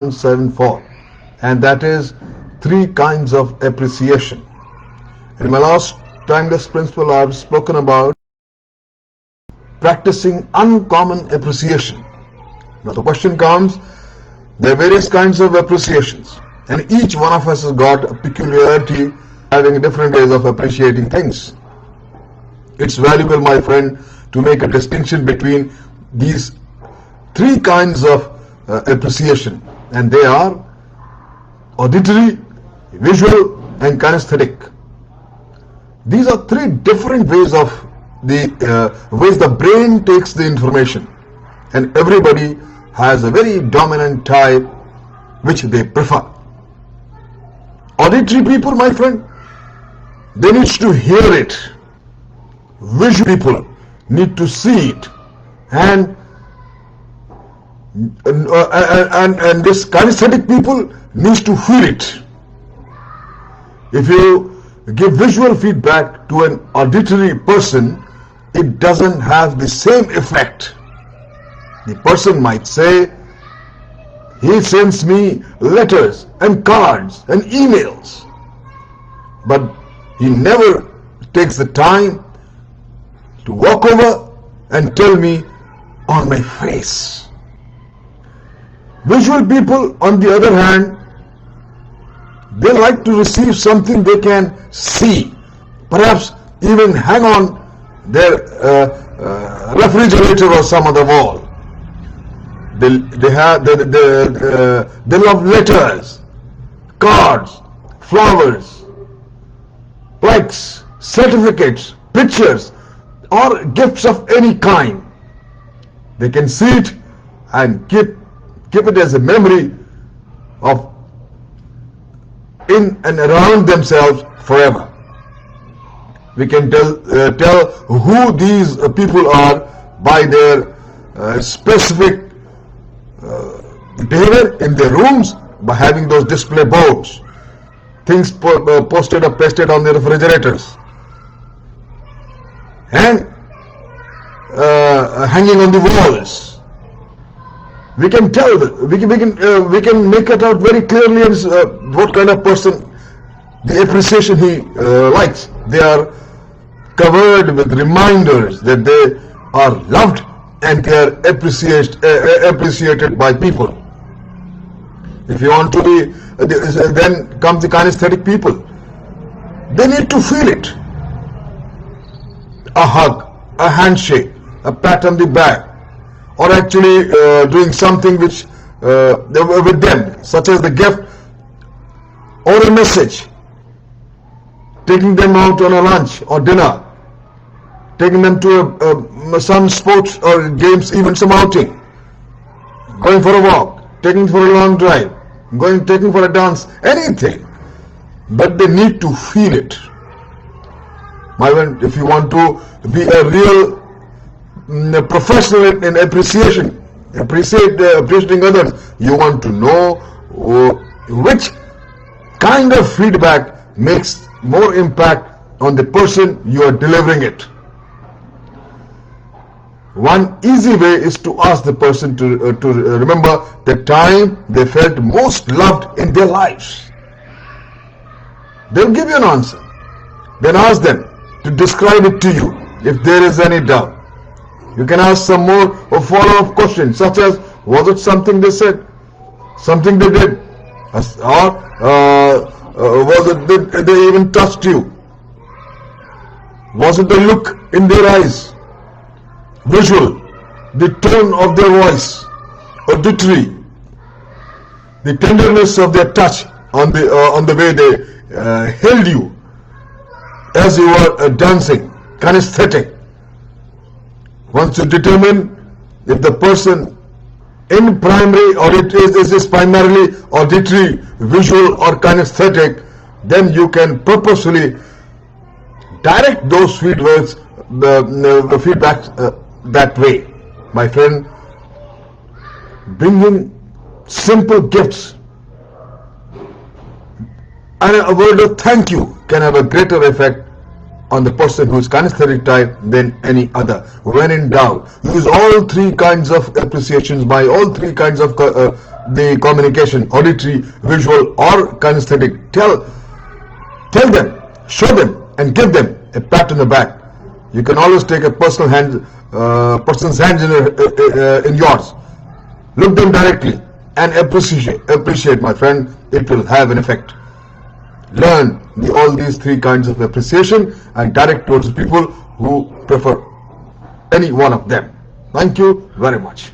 174, and that is three kinds of appreciation. In my last timeless principle, I have spoken about practicing uncommon appreciation. Now the question comes, there are various kinds of appreciations, and each one of us has got a peculiarity, having different ways of appreciating things. It's valuable, my friend, to make a distinction between these three kinds of appreciation, and they are auditory, visual, and kinesthetic. These are three different ways of ways the brain takes the information, and everybody has a very dominant type which they prefer. Auditory people, my friend, they need to hear it. Visual people need to see it, and this kinesthetic people needs to feel it. If you give visual feedback to an auditory person, it doesn't have the same effect. The person might say, he sends me letters and cards and emails, but he never takes the time to walk over and tell me on my face. Visual people, on the other hand, they like to receive something they can see, perhaps even hang on their refrigerator or some other wall. They love letters, cards, flowers, plaques, certificates, pictures, or gifts of any kind. They can see it and keep it as a memory of in and around themselves forever. We can tell who these people are by their specific behavior in their rooms, by having those display boards, things posted or pasted on the refrigerators, and hanging on the walls. We can tell, we can make it out very clearly what kind of person, the appreciation he likes. They are covered with reminders that they are loved and they are appreciated by people. If you want to be, then comes the kinesthetic people. They need to feel it. A hug, a handshake, a pat on the back, or actually doing something which with them, such as the gift or a message, taking them out on a lunch or dinner, taking them to some sports or games, even some outing, going for a walk, taking for a long drive, taking for a dance, anything. But they need to feel it. My friend, if you want to be a real professional in appreciating others, you want to know which kind of feedback makes more impact on the person you are delivering it. One easy way is to ask the person to remember the time they felt most loved in their lives. They'll give you an answer. Then ask them to describe it to you if there is any doubt. You can ask some more or follow-up questions, such as, was it something they said, something they did, or was it that they even touched you? Was it the look in their eyes? Visual, the tone of their voice. Auditory, the tenderness of their touch on the way they held you as you were dancing. Kinesthetic. Once you determine if the person in primary or it is primarily auditory, visual, or kinesthetic, then you can purposefully direct those feedbacks, the feedback that way. My friend, bringing simple gifts and a word of thank you can have a greater effect on the person who is kinesthetic type than any other. When in doubt, use all three kinds of appreciations by all three kinds of the communication, auditory, visual or kinesthetic, tell them, show them and give them a pat on the back. You can always take a person's hand in yours. Look them directly and appreciate, my friend. It will have an effect. Learn all these three kinds of appreciation and direct towards people who prefer any one of them. Thank you very much.